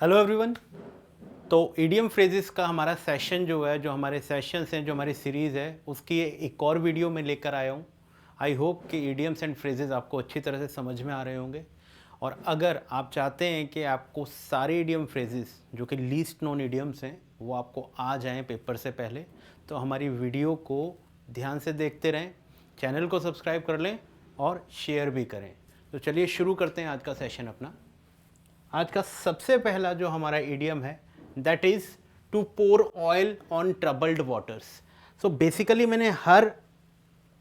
Hello everyone. तो idiom phrases का हमारा सेशन जो है, जो हमारे सेशंस हैं, जो हमारी सीरीज़ है, उसकी एक और वीडियो में लेकर आया हूँ। आई होप कि ईडियम्स एंड फ्रेजेस आपको अच्छी तरह से समझ में आ रहे होंगे। और अगर आप चाहते हैं कि आपको सारे ईडियम फ्रेजेस जो कि लीस्ट नोन ईडियम्स हैं वो आपको आ जाएं पेपर से पहले, तो हमारी वीडियो को ध्यान से देखते रहें, चैनल को सब्सक्राइब कर लें और शेयर भी करें। तो चलिए शुरू करते हैं आज का सेशन अपना। आज का सबसे पहला जो हमारा इडियम है that is to pour oil on troubled waters. So basically मैंने हर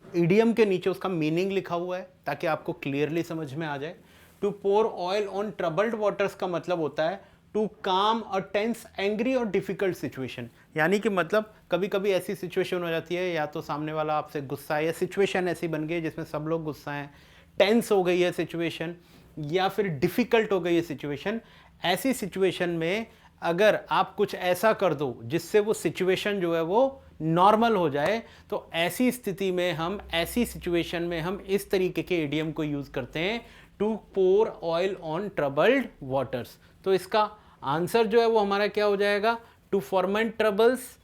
इडियम के नीचे उसका मीनिंग लिखा हुआ है ताकि आपको क्लियरली समझ में आ जाए। To pour oil on troubled waters का मतलब होता है to calm a tense, angry और डिफिकल्ट सिचुएशन। यानी कि मतलब कभी कभी ऐसी सिचुएशन हो जाती है, या तो सामने वाला आपसे गुस्सा है या सिचुएशन ऐसी बन गई जिसमें सब लोग गुस्सा हैं, टेंस हो गई है सिचुएशन, या फिर डिफ़िकल्ट हो गई है सिचुएशन। ऐसी सिचुएशन में अगर आप कुछ ऐसा कर दो जिससे वो सिचुएशन जो है वो नॉर्मल हो जाए, तो ऐसी स्थिति में हम, ऐसी सिचुएशन में हम इस तरीके के इडियम को यूज़ करते हैं, to pour oil on troubled waters. तो इसका आंसर जो है वो हमारा क्या हो जाएगा? To foment troubles,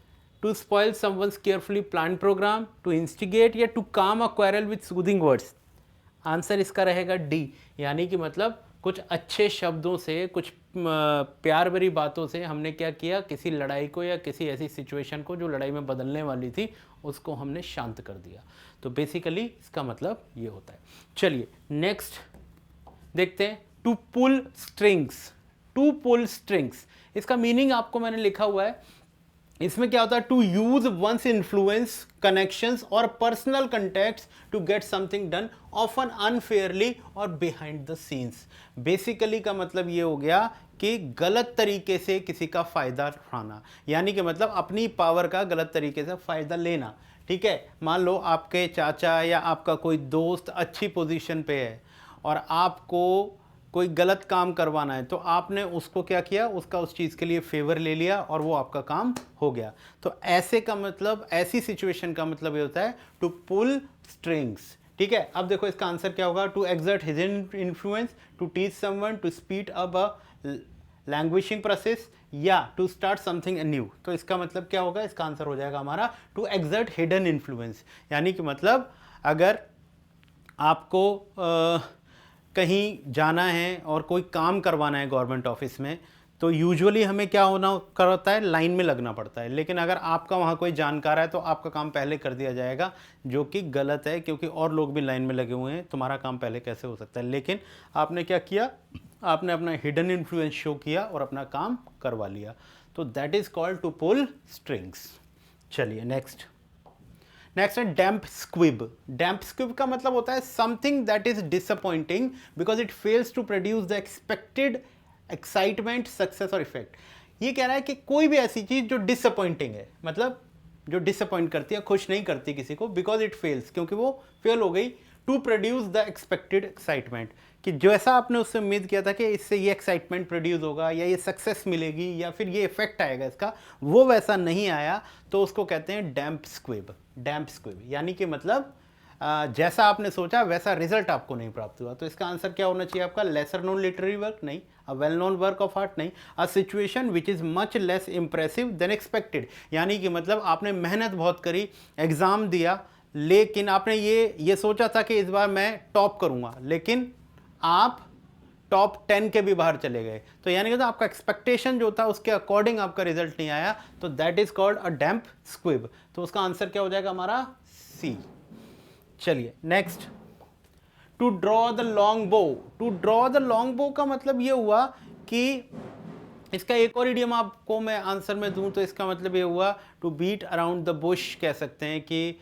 to spoil someone's carefully plan program, to instigate या to calm a quarrel with soothing words. Answer इसका रहेगा डी, यानी कि मतलब कुछ अच्छे शब्दों से, कुछ प्यार भरी बातों से हमने क्या किया, किसी लड़ाई को या किसी ऐसी सिचुएशन को जो लड़ाई में बदलने वाली थी उसको हमने शांत कर दिया। तो बेसिकली इसका मतलब ये होता है। चलिए नेक्स्ट देखते हैं, to pull strings. To pull strings, इसका मीनिंग आपको मैंने लिखा हुआ है। इसमें क्या होता है? To use one's influence, connections और personal contacts to get something done, often unfairly और बिहाइंड द सीन्स। बेसिकली का मतलब ये हो गया कि गलत तरीके से किसी का फायदा उठाना, यानी कि मतलब अपनी पावर का गलत तरीके से फायदा लेना। ठीक है, मान लो आपके चाचा या आपका कोई दोस्त अच्छी पोजीशन पे है और आपको कोई गलत काम करवाना है, तो आपने उसको क्या किया, उसका उस चीज़ के लिए फेवर ले लिया और वो आपका काम हो गया। तो ऐसे का मतलब, ऐसी सिचुएशन का मतलब ये होता है टू पुल स्ट्रिंग्स। ठीक है, अब देखो इसका आंसर क्या होगा? To exert his influence, to teach someone, to speed up a languaging process, या टू स्टार्ट समथिंग न्यू। तो इसका मतलब क्या होगा? इसका आंसर हो जाएगा हमारा टू एक्सर्ट हिडन इन्फ्लुएंस। यानी कि मतलब अगर आपको कहीं जाना है और कोई काम करवाना है गवर्नमेंट ऑफिस में, तो यूजुअली हमें क्या होना करता है? लाइन में लगना पड़ता है। लेकिन अगर आपका वहाँ कोई जानकार है तो आपका काम पहले कर दिया जाएगा, जो कि गलत है, क्योंकि और लोग भी लाइन में लगे हुए हैं, तुम्हारा काम पहले कैसे हो सकता है? लेकिन आपने क्या किया? आपने अपना हिडन इन्फ्लुएंस शो किया और अपना काम करवा लिया। तो that is called to pull strings. चलिए नेक्स्ट है डैम्प स्क्विब। डैम्प स्क्विब का मतलब होता है something that is disappointing because it fails to produce the expected excitement, success और इफेक्ट। ये कह रहा है कि कोई भी ऐसी चीज जो डिसअपॉइंटिंग है, मतलब जो डिसअपॉइंट करती है, खुश नहीं करती किसी को, बिकॉज इट फेल्स, क्योंकि वो फेल हो गई, to produce the expected excitement, कि जैसा आपने उससे उम्मीद किया था कि इससे ये एक्साइटमेंट प्रोड्यूस होगा या ये सक्सेस मिलेगी या फिर ये इफेक्ट आएगा इसका, वो वैसा नहीं आया, तो उसको कहते हैं डैम्प स्क्विब। डैम्प स्क्विब यानी कि मतलब जैसा आपने सोचा वैसा रिजल्ट आपको नहीं प्राप्त हुआ। तो इसका आंसर क्या होना चाहिए आपका? लेसर नोन लिटरेरी वर्क नहीं, a well known work of art नहीं, a situation which is much less impressive than expected. यानी कि मतलब आपने मेहनत बहुत करी, एग्ज़ाम दिया, लेकिन आपने ये सोचा था कि इस बार मैं टॉप करूंगा, लेकिन आप टॉप 10 के भी बाहर चले गए। तो यानी कि आपका एक्सपेक्टेशन जो था उसके अकॉर्डिंग आपका रिजल्ट नहीं आया, तो that is called a damp squib. तो उसका आंसर क्या हो जाएगा हमारा? सी। चलिए next, to draw the long bow. To draw the long bow का मतलब ये हुआ कि इसका एक और इडियम आपको मैं आंसर में दूं तो इसका मतलब ये हुआ to beat around the bush. कह सकते हैं कि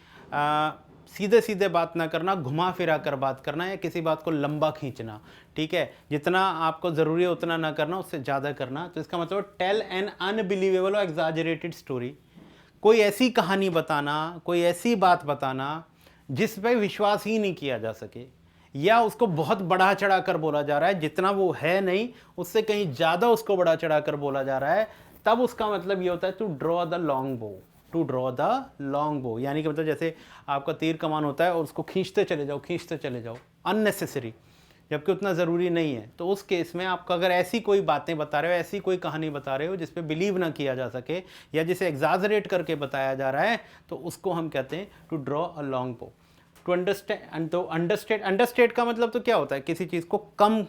सीधे सीधे बात ना करना, घुमा फिरा कर बात करना, या किसी बात को लंबा खींचना। ठीक है, जितना आपको ज़रूरी है उतना ना करना, उससे ज़्यादा करना। तो इसका मतलब टेल एन अनबिलीवेबल और एग्जैजरेटेड स्टोरी। कोई ऐसी कहानी बताना, कोई ऐसी बात बताना जिस पे विश्वास ही नहीं किया जा सके, या उसको बहुत बढ़ा चढ़ा कर बोला जा रहा है, जितना वो है नहीं उससे कहीं ज़्यादा उसको बढ़ा चढ़ा कर बोला जा रहा है, तब उसका मतलब ये होता है to draw the long bow. To draw the long बो यानी कि मतलब जैसे आपका तीर कमान होता है और उसको खींचते चले जाओ, खींचते चले जाओ, अननेसेसरी। जबकि उतना ज़रूरी नहीं है। तो उस केस में आपको अगर ऐसी कोई बातें बता रहे हो, ऐसी कोई कहानी बता रहे हो जिस पे बिलीव ना किया जा सके या जिसे एग्जाजरेट करके बताया जा रहा है, तो उसको हम कहते हैं to draw a long bow. To understand, तो अंडरस्टेट का मतलब तो क्या होता है, किसी चीज़ को कम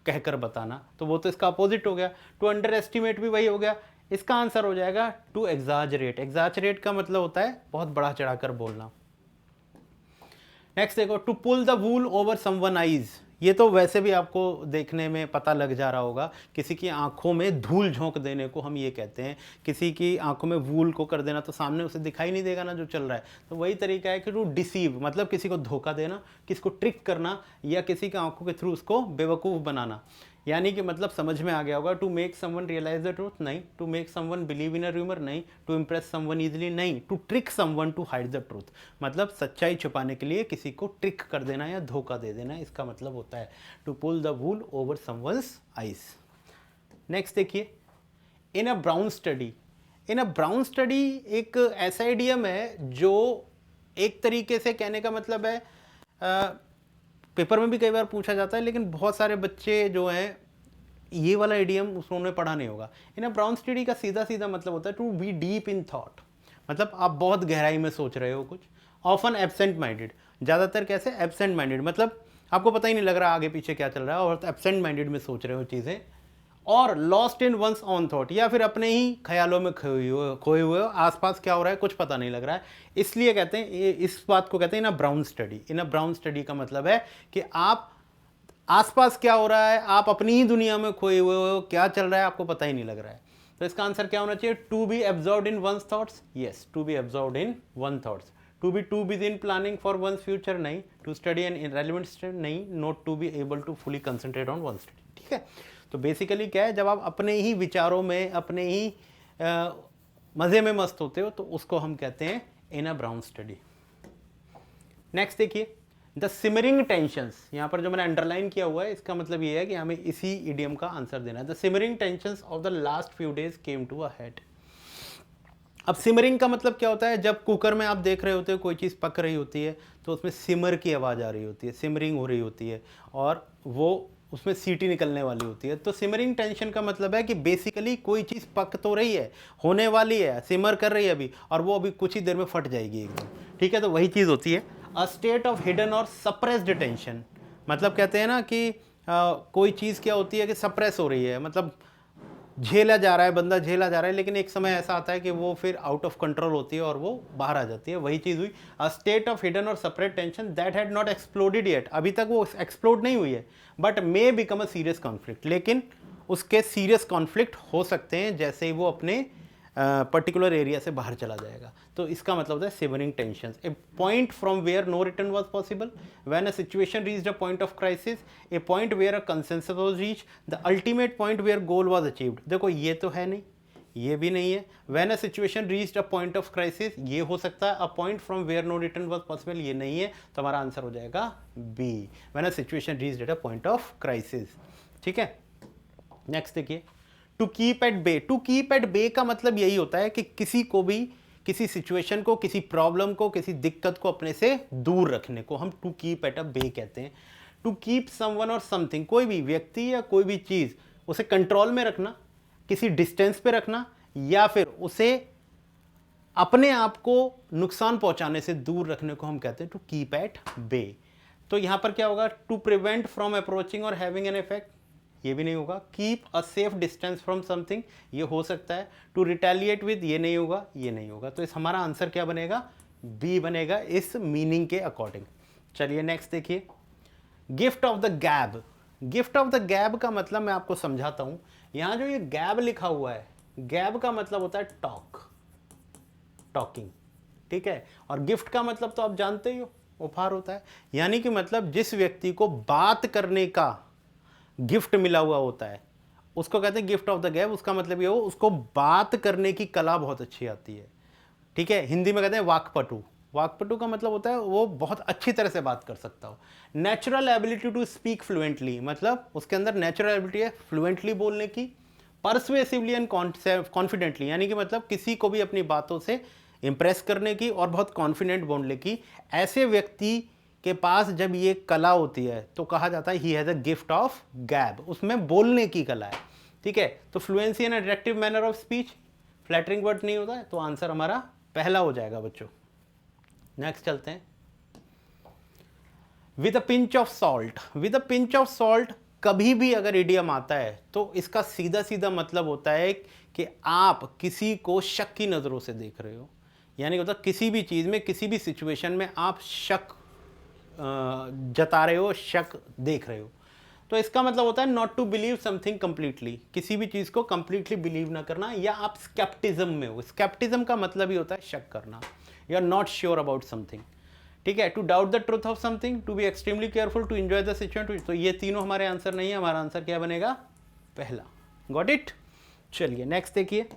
कहकर बताना, तो वो तो इसका अपोजिट हो गया। टू अंडर एस्टिमेट भी वही हो गया। इसका आंसर हो जाएगा टू एग्जाजरेट। एग्जाजरेट का मतलब होता है बहुत बड़ा चढ़ाकर बोलना। नेक्स्ट देखो, to pull the wool over someone eyes. ये तो वैसे भी आपको देखने में पता लग जा रहा होगा, किसी की आंखों में धूल झोंक देने को हम ये कहते हैं। किसी की आंखों में वूल को कर देना, तो सामने उसे दिखाई नहीं देगा ना जो चल रहा है। तो वही तरीका है कि टू डिसीव, मतलब किसी को धोखा देना, किसी को ट्रिक करना, या किसी की आंखों के थ्रू उसको बेवकूफ़ बनाना। यानी कि मतलब समझ में आ गया होगा। To make someone realize the truth नहीं, to make someone believe in a rumour नहीं, टू इम्प्रेस समवन इजीली नहीं, to trick someone to hide the truth, मतलब सच्चाई छुपाने के लिए किसी को ट्रिक कर देना या धोखा दे देना, इसका मतलब होता है to pull the wool over someone's eyes. Next देखिए, in a brown study. In a brown study एक ऐसा इडियम है जो एक तरीके से कहने का मतलब है, पेपर में भी कई बार पूछा जाता है, लेकिन बहुत सारे बच्चे जो हैं ये वाला इडियम उन्होंने पढ़ा नहीं होगा। इन अ ब्राउन स्टडी का सीधा सीधा मतलब होता है to be deep in thought, मतलब आप बहुत गहराई में सोच रहे हो कुछ। ऑफन एब्सेंट माइंडेड, ज़्यादातर कैसे एब्सेंट माइंडेड, मतलब आपको पता ही नहीं लग रहा आगे पीछे क्या चल रहा है, और एब्सेंट माइंडेड में सोच रहे हो चीज़ें। और lost in one's own thought, या फिर अपने ही ख्यालों में खोए हुए हो, आसपास क्या हो रहा है कुछ पता नहीं लग रहा है। इसलिए कहते हैं, इस बात को कहते हैं इन a brown study. In a brown study का मतलब है कि आप आसपास क्या हो रहा है, आप अपनी ही दुनिया में खोए हुए हो, क्या चल रहा है आपको पता ही नहीं लग रहा है। तो इसका आंसर क्या होना चाहिए, to be absorbed in one's thoughts. Yes, to be absorbed in one thoughts. To be too busy in planning for one's future नहीं, to study an irrelevant study नहीं, not to be able to fully concentrate on one study. ठीक है, तो basically क्या है, जब आप अपने ही विचारों में, अपने ही मज़े में मस्त होते हो, तो उसको हम कहते हैं इन अ ब्राउन स्टडी। नेक्स्ट देखिए, द सिमरिंग टेंशंस। यहाँ पर जो मैंने अंडरलाइन किया हुआ है, इसका मतलब ये है कि हमें इसी इडियम का आंसर देना है। The simmering tensions of the last few days came to a head. अब सिमरिंग का मतलब क्या होता है, जब कुकर में आप देख रहे होते हो कोई चीज़ पक रही होती है, तो उसमें सिमर की आवाज़ आ रही होती है, सिमरिंग हो रही होती है, और वो उसमें सीटी निकलने वाली होती है। तो सिमरिंग टेंशन का मतलब है कि बेसिकली कोई चीज़ पक तो रही है, होने वाली है, सिमर कर रही है अभी, और वो अभी कुछ ही देर में फट जाएगी एकदम। ठीक है, तो वही चीज़ होती है अ स्टेट ऑफ हिडन और सप्रेस्ड टेंशन। मतलब कहते हैं ना कि कोई चीज़ क्या होती है कि सप्रेस हो रही है, मतलब झेला जा रहा है, बंदा झेला जा रहा है, लेकिन एक समय ऐसा आता है कि वो फिर आउट ऑफ कंट्रोल होती है और वो बाहर आ जाती है। वही चीज़ हुई, अ स्टेट ऑफ हिडन और separate tension that had not exploded yet. अभी तक वो एक्सप्लोड नहीं हुई है, but may become a serious conflict, लेकिन उसके सीरियस कॉन्फ्लिक्ट हो सकते हैं जैसे ही वो अपने पर्टिकुलर एरिया से बाहर चला जाएगा। तो इसका मतलब होता है simmering tension, a point from where no return was possible, when a situation reached a point of crisis, a point where a consensus was reached, the ultimate point where goal was achieved. देखो ये तो है नहीं, ये भी नहीं है। When a situation reached a point of crisis, ये हो सकता है। A point from where no return was possible, ये नहीं है। तो हमारा आंसर हो जाएगा B, when a situation reached at a point of crisis. ठीक है, नेक्स्ट देखिए, to keep at bay. To keep at bay का मतलब यही होता है कि किसी को भी, किसी सिचुएशन को, किसी प्रॉब्लम को, किसी दिक्कत को अपने से दूर रखने को हम टू कीप एट अ बे कहते हैं। टू कीप समवन और समथिंग, कोई भी व्यक्ति या कोई भी चीज़, उसे कंट्रोल में रखना, किसी डिस्टेंस पे रखना, या फिर उसे अपने आप को नुकसान पहुंचाने से दूर रखने को हम कहते हैं टू कीप एट बे। तो यहां पर क्या होगा, टू प्रिवेंट फ्रॉम अप्रोचिंग और हैविंग एन इफेक्ट, ये भी नहीं होगा। Keep a safe distance from something, ये हो सकता है। टू रिटेलिएट विद, ये नहीं होगा, ये नहीं होगा। तो इस हमारा आंसर क्या बनेगा, बी बनेगा इस मीनिंग के अकॉर्डिंग। चलिए नेक्स्ट देखिए, गिफ्ट ऑफ द गैब। गिफ्ट ऑफ द गैब का मतलब मैं आपको समझाता हूं। यहां जो ये गैब लिखा हुआ है, गैब का मतलब होता है टॉक, टॉकिंग। ठीक है, और गिफ्ट का मतलब तो आप जानते ही हो, उपहार होता है। यानी कि मतलब जिस व्यक्ति को बात करने का गिफ्ट मिला हुआ होता है, उसको कहते हैं गिफ्ट ऑफ द गैब। उसका मतलब ये हो, उसको बात करने की कला बहुत अच्छी आती है। ठीक है, हिंदी में कहते हैं वाक्पटु। वाक्पटु का मतलब होता है वो बहुत अच्छी तरह से बात कर सकता हो। Natural ability to speak fluently, मतलब उसके अंदर नेचुरल एबिलिटी है फ्लुएंटली बोलने की। परसुएसिवली एंड कॉन्फिडेंटली, यानी कि मतलब किसी को भी अपनी बातों से इंप्रेस करने की और बहुत कॉन्फिडेंट बोलने की। ऐसे व्यक्ति के पास जब ये कला होती है तो कहा जाता है he has a gift of gab, उसमें बोलने की कला है, ठीक है। तो fluency and attractive manner of speech, flattering word नहीं होता है, तो आंसर हमारा पहला हो जाएगा बच्चों। नेक्स्ट चलते हैं, with a pinch of salt. With a pinch of salt कभी भी अगर इडियम आता है तो इसका सीधा सीधा मतलब होता है कि आप किसी को शक की नज़रों से देख रहे हो, यानी मतलब किसी भी चीज़ में, किसी भी सिचुएशन में आप शक जता रहे हो, शक देख रहे हो। तो इसका मतलब होता है not to believe something completely, किसी भी चीज़ को कंप्लीटली बिलीव ना करना, या आप स्केप्टिज्म में हो। स्केप्टिज्म का मतलब ही होता है शक करना, you are not sure about something, ठीक है। To doubt the truth of something, to be extremely careful, to enjoy the situation. तो ये तीनों हमारे आंसर नहीं है, हमारा आंसर क्या बनेगा, पहला। Got it. चलिए नेक्स्ट देखिए,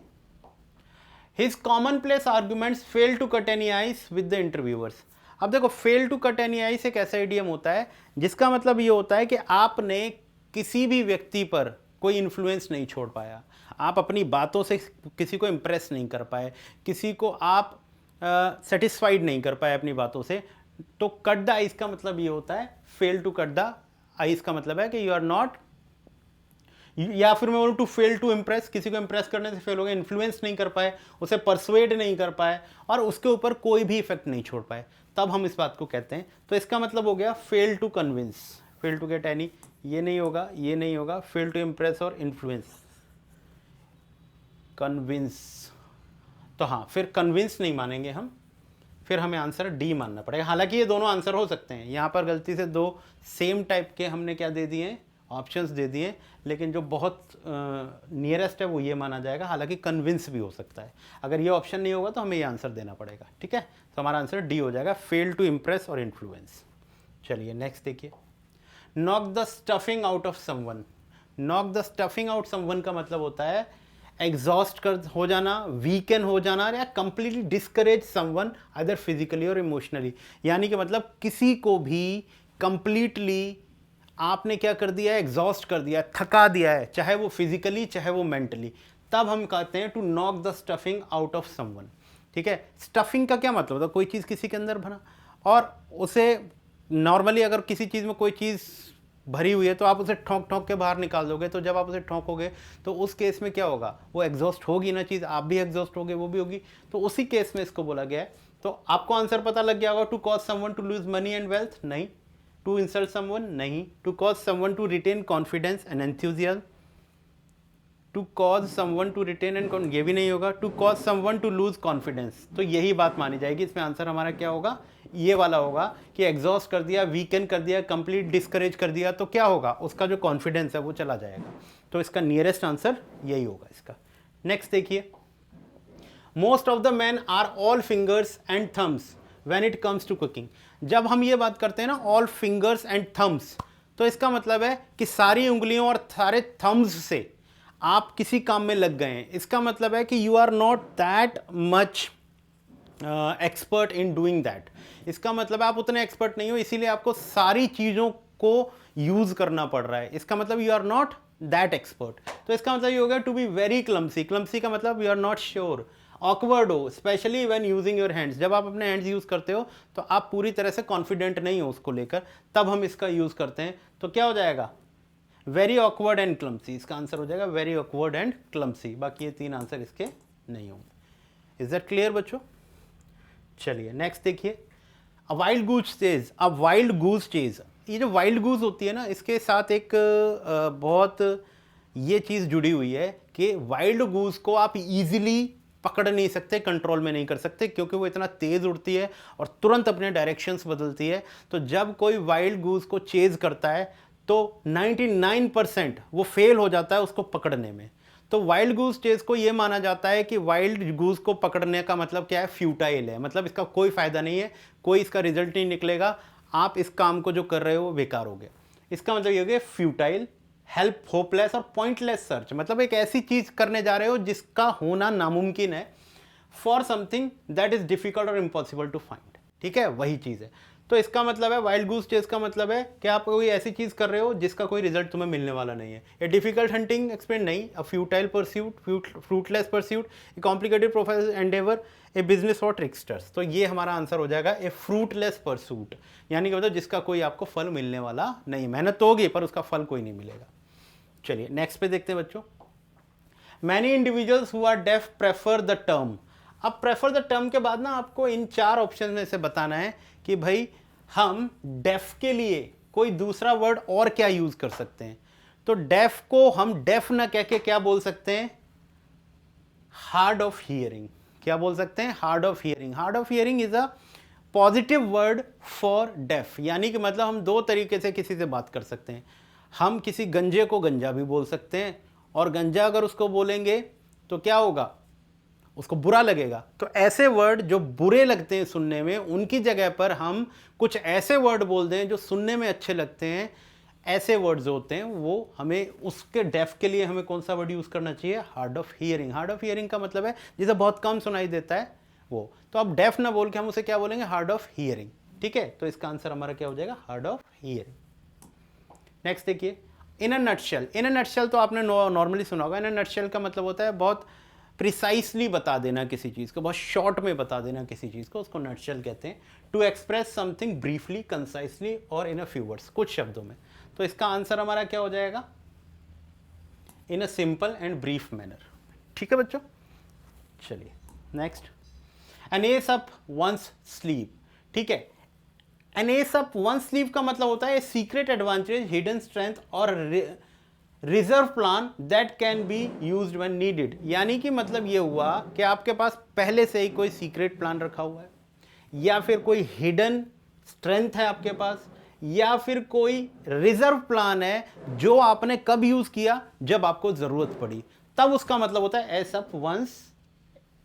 his common place arguments fail to cut any ice with the interviewers. अब देखो, fail to cut any ice एक ऐसा इडियम होता है जिसका मतलब ये होता है कि आपने किसी भी व्यक्ति पर कोई इन्फ्लुएंस नहीं छोड़ पाया, आप अपनी बातों से किसी को इम्प्रेस नहीं कर पाए, किसी को आप सेटिस्फाइड नहीं कर पाए अपनी बातों से। तो कट द आइस का मतलब ये होता है, fail to cut the ice का मतलब है कि यू आर नॉट, या फिर मैं बोलूँ टू फेल टू इम्प्रेस, किसी को इम्प्रेस करने से फेल हो गए, इन्फ्लुएंस नहीं कर पाए, उसे परसुएड नहीं कर पाए और उसके ऊपर कोई भी इफेक्ट नहीं छोड़ पाए, तब हम इस बात को कहते हैं। तो इसका मतलब हो गया fail to convince, fail to get any, ये नहीं होगा, ये नहीं होगा, फेल टू इम्प्रेस और इन्फ्लुएंस, कन्विंस। तो हाँ, फिर कन्विंस नहीं मानेंगे हम, फिर हमें आंसर डी मानना पड़ेगा। हालांकि ये दोनों आंसर हो सकते हैं, यहाँ पर गलती से दो सेम टाइप के हमने क्या दे दिए, ऑप्शंस दे दिए, लेकिन जो बहुत नियरेस्ट है वो ये माना जाएगा। हालांकि कन्विंस भी हो सकता है, अगर ये ऑप्शन नहीं होगा तो हमें ये आंसर देना पड़ेगा, ठीक है। तो हमारा आंसर डी हो जाएगा, फेल टू इम्प्रेस और इन्फ्लुएंस। चलिए नेक्स्ट देखिए, knock the stuffing out of someone. Knock the stuffing out someone का मतलब होता है एग्जॉस्ट कर हो जाना, वीकन हो जाना, या completely discourage someone other physically और इमोशनली। यानी कि मतलब किसी को भी कंप्लीटली आपने क्या कर दिया है, एग्जॉस्ट कर दिया है, थका दिया है, चाहे वो फिजिकली चाहे वो मेंटली, तब हम कहते हैं to knock the stuffing out of someone, ठीक है। स्टफिंग का क्या मतलब होता है, कोई चीज़ किसी के अंदर भरा, और उसे नॉर्मली अगर किसी चीज़ में कोई चीज़ भरी हुई है तो आप उसे ठोंक ठोंक के बाहर निकाल दोगे, तो जब आप उसे ठोंकोगे तो उस केस में क्या होगा, वो एग्जॉस्ट होगी ना चीज़, आप भी एग्जॉस्ट होगे, वो भी होगी, तो उसी केस में इसको बोला गया है। तो आपको आंसर पता लग गया होगा, to cause someone to lose money and wealth, नहीं। टू इंसल्ट समवन, नहीं। To cause someone to retain confidence and enthusiasm, to cause someone to retain and, ये भी नहीं होगा। To cause someone to lose confidence, तो यही बात मानी जाएगी। इसमें आंसर हमारा क्या होगा, ये वाला होगा कि एग्जॉस्ट कर दिया, वीकन कर दिया, कंप्लीट डिस्करेज कर दिया, तो क्या होगा, उसका जो कॉन्फिडेंस है वो चला जाएगा। तो इसका नियरेस्ट आंसर यही होगा इसका। नेक्स्ट देखिए, most of the man are all fingers and thumbs when it comes to cooking. जब हम ये बात करते हैं ना, ऑल फिंगर्स एंड थम्स, तो इसका मतलब है कि सारी उंगलियों और सारे थम्स से आप किसी काम में लग गए हैं। इसका मतलब है कि you are not that much expert in doing that. इसका मतलब है आप उतने एक्सपर्ट नहीं हो, इसीलिए आपको सारी चीज़ों को यूज़ करना पड़ रहा है। इसका मतलब you are not that expert. तो इसका मतलब ये हो गया to be very clumsy. Clumsy का मतलब you are not sure. Awkward हो, specially when using your hands, जब आप अपने हैंड्स यूज़ करते हो तो आप पूरी तरह से कॉन्फिडेंट नहीं हो उसको लेकर, तब हम इसका यूज़ करते हैं। तो क्या हो जाएगा, वेरी ऑकवर्ड एंड क्लमसी। इसका आंसर हो जाएगा वेरी ऑकवर्ड एंड क्लमसी। बाकी ये तीन आंसर इसके नहीं होंगे। इज दैट क्लियर बच्चों? चलिए नेक्स्ट देखिए, अ वाइल्ड गूस चेज। अ वाइल्ड गूस चेज, ये जो वाइल्ड गूस होती है ना, इसके साथ एक बहुत ये चीज़ जुड़ी हुई है कि वाइल्ड गूस को आप इजीली पकड़ नहीं सकते, कंट्रोल में नहीं कर सकते, क्योंकि वो इतना तेज़ उड़ती है और तुरंत अपने डायरेक्शंस बदलती है। तो जब कोई वाइल्ड गूस को चेज करता है तो 99% वो फेल हो जाता है उसको पकड़ने में। तो वाइल्ड गूस चेज को ये माना जाता है कि वाइल्ड गूस को पकड़ने का मतलब क्या है, फ्यूटाइल है, मतलब इसका कोई फ़ायदा नहीं है, कोई इसका रिजल्ट नहीं निकलेगा, आप इस काम को जो कर रहे हो बेकार हो गया। इसका मतलब ये हो गया फ्यूटाइल, हेल्प होपलेस और पॉइंटलेस सर्च। मतलब एक ऐसी चीज़ करने जा रहे हो जिसका होना नामुमकिन है, for something that is difficult और इम्पॉसिबल टू फाइंड, ठीक है, वही चीज़ है। तो इसका मतलब है वाइल्ड गूस चेस का मतलब है कि आप कोई ऐसी चीज़ कर रहे हो जिसका कोई रिजल्ट तुम्हें मिलने वाला नहीं है। ए डिफिकल्ट हंटिंग एक्सपेरिमेंट नहीं, a futile pursuit, fruitless pursuit, a complicated professional endeavour, a business for tricksters. तो ये हमारा आंसर हो जाएगा ए फ्रूटलेस परस्यूट, यानी कि मतलब जिसका कोई आपको फल मिलने वाला नहीं। मेहनत तो होगी पर उसका फल कोई नहीं मिलेगा। चलिए नेक्स्ट पे देखते हैं बच्चों। Many individuals who are deaf prefer the term. अब प्रेफर द टर्म के बाद ना आपको इन 4 ऑप्शन में से बताना है कि भाई हम डेफ के लिए कोई दूसरा वर्ड और क्या यूज कर सकते हैं। तो डेफ को हम डेफ ना कह के क्या बोल सकते हैं, हार्ड ऑफ हियरिंग। क्या बोल सकते हैं, hard of hearing. Hard of hearing is a positive word for def, यानी कि मतलब हम 2 तरीके से किसी से बात कर सकते हैं। हम किसी गंजे को गंजा भी बोल सकते हैं, और गंजा अगर उसको बोलेंगे तो क्या होगा, उसको बुरा लगेगा। तो ऐसे वर्ड जो बुरे लगते हैं सुनने में, उनकी जगह पर हम कुछ ऐसे वर्ड बोल दें जो सुनने में अच्छे लगते हैं। ऐसे वर्ड्स होते हैं वो हमें, उसके डेफ के लिए हमें कौन सा वर्ड यूज करना चाहिए, hard of hearing. Hard of hearing का मतलब है जिसे बहुत कम सुनाई देता है वो। तो अब डेफ ना बोल के हम उसे क्या बोलेंगे, हार्ड ऑफ हियरिंग। ठीक है, तो इसका आंसर हमारा क्या हो जाएगा, हार्ड ऑफ हियरिंग। नेक्स्ट देखिए, in a nutshell. In a nutshell तो आपने नॉर्मली सुना होगा। इन अ नटशेल का मतलब होता है बहुत प्रिसाइसली बता देना किसी चीज़ को, बहुत शॉर्ट में बता देना किसी चीज़ को, उसको नटशेल कहते हैं। टू एक्सप्रेस समथिंग ब्रीफली, कंसाइसली और इन अ फ्यू वर्ड्स, कुछ शब्दों में। तो इसका आंसर हमारा क्या हो जाएगा, in a simple and brief manner. ठीक है बच्चों, चलिए next. An ace up one's sleeve. ठीक है, an ace up one's sleeve का मतलब होता है सीक्रेट एडवांटेज, हिडन स्ट्रेंथ और reserve plan that can be used when needed. यानी कि मतलब ये हुआ कि आपके पास पहले से ही कोई सीक्रेट प्लान रखा हुआ है, या फिर कोई हिडन स्ट्रेंथ है आपके पास, या फिर कोई रिजर्व प्लान है जो आपने कब यूज किया, जब आपको जरूरत पड़ी, तब उसका मतलब होता है ace up one's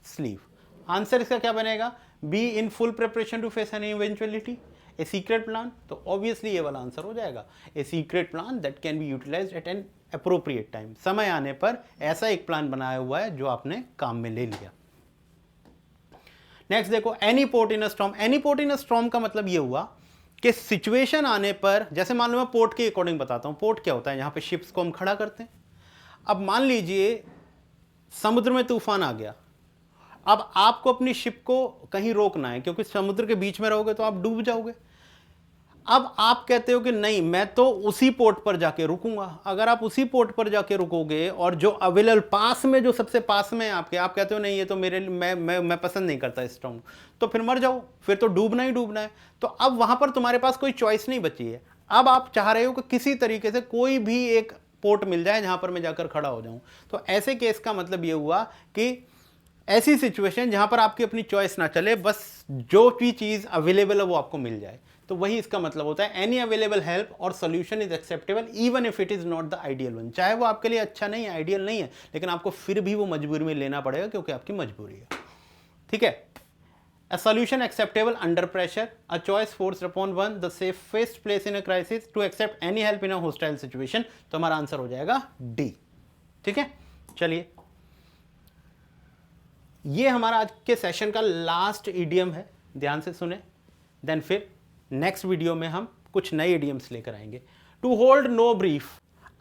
sleeve. Answer इसका क्या बनेगा, be in full preparation to face any eventuality. A secret plan, तो ऑब्वियसली ये वाला आंसर हो जाएगा, a secret plan that can be utilised at an appropriate time. समय आने पर ऐसा एक प्लान बनाया हुआ है जो आपने काम में ले लिया। नेक्स्ट देखो, any port in a storm. Any port in a storm का मतलब ये हुआ कि सिचुएशन आने पर, जैसे मान लो मैं पोर्ट के अकॉर्डिंग बताता हूं। पोर्ट क्या होता है, यहां पे शिप्स को हम खड़ा करते हैं। अब मान लीजिए समुद्र में तूफान आ गया, अब आपको अपनी शिप को कहीं रोकना है, क्योंकि समुद्र के बीच में रहोगे तो आप डूब जाओगे। अब आप कहते हो कि नहीं, मैं तो उसी पोर्ट पर जाके रुकूंगा। अगर आप उसी पोर्ट पर जाके रुकोगे और जो अवेलेबल पास में, जो सबसे पास में आपके, आप कहते हो नहीं ये तो मेरे मैं पसंद नहीं करता इस स्टॉर्म, तो फिर मर जाओ, फिर तो डूबना ही डूबना है। तो अब वहां पर तुम्हारे पास कोई चॉइस नहीं बची है। अब आप चाह रहे हो कि किसी तरीके से कोई भी एक पोर्ट मिल जाए जहां पर मैं जाकर खड़ा हो जाऊं। तो ऐसे केस का मतलब ये हुआ कि ऐसी सिचुएशन जहां पर आपकी अपनी चॉइस ना चले, बस जो भी चीज अवेलेबल है वो आपको मिल जाए, तो वही इसका मतलब होता है एनी अवेलेबल हेल्प और solution is acceptable even if it is not the ideal one. चाहे वो आपके लिए अच्छा नहीं है, आइडियल नहीं है, लेकिन आपको फिर भी वो मजबूरी में लेना पड़ेगा क्योंकि आपकी मजबूरी है। ठीक है, a solution acceptable under pressure, a choice forced upon one, the safest place in a crisis, to accept any help in a hostile situation. तो हमारा आंसर हो जाएगा डी। ठीक है, चलिए ये हमारा आज के सेशन का लास्ट इडियम है, ध्यान से सुने। देन फिर नेक्स्ट वीडियो में हम कुछ नए इडियम्स लेकर आएंगे। To hold no brief.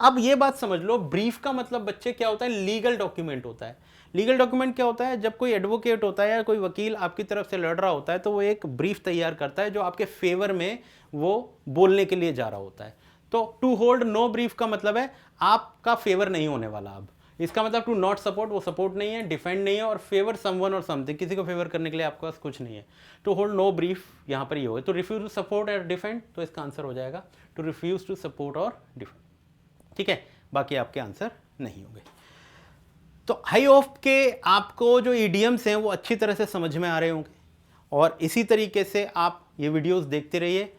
अब ये बात समझ लो, ब्रीफ का मतलब बच्चे क्या होता है, लीगल डॉक्यूमेंट होता है। लीगल डॉक्यूमेंट क्या होता है, जब कोई एडवोकेट होता है या कोई वकील आपकी तरफ से लड़ रहा होता है तो वो एक ब्रीफ तैयार करता है जो आपके फेवर में वो बोलने के लिए जा रहा होता है। तो टू होल्ड नो ब्रीफ का मतलब है आपका फेवर नहीं होने वाला। अब इसका मतलब टू नॉट सपोर्ट, वो सपोर्ट नहीं है, डिफेंड नहीं है, और फेवर समवन और समथिंग, किसी को फेवर करने के लिए आपके पास कुछ नहीं है। टू होल्ड नो ब्रीफ यहाँ पर ये होगा। तो रिफ्यूज टू सपोर्ट और डिफेंड, तो इसका आंसर हो जाएगा टू रिफ्यूज टू सपोर्ट और डिफेंड। ठीक है, बाकी आपके आंसर नहीं होंगे। तो आई होप के आपको जो इडियम्स हैं वो अच्छी तरह से समझ में आ रहे होंगे, और इसी तरीके से आप ये वीडियोस देखते रहिए।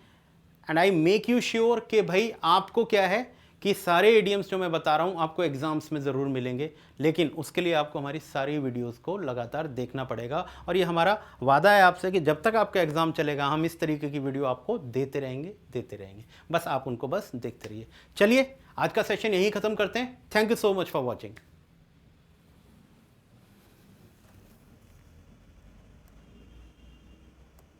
And I make you sure कि भाई आपको क्या है कि सारे इडियम्स जो मैं बता रहा हूं आपको एग्जाम्स में ज़रूर मिलेंगे, लेकिन उसके लिए आपको हमारी सारी वीडियोस को लगातार देखना पड़ेगा। और ये हमारा वादा है आपसे कि जब तक आपका एग्जाम चलेगा हम इस तरीके की वीडियो आपको देते रहेंगे। बस आप उनको बस देखते रहिए। चलिए आज का सेशन यहीं ख़त्म करते हैं। Thank you so much for watching.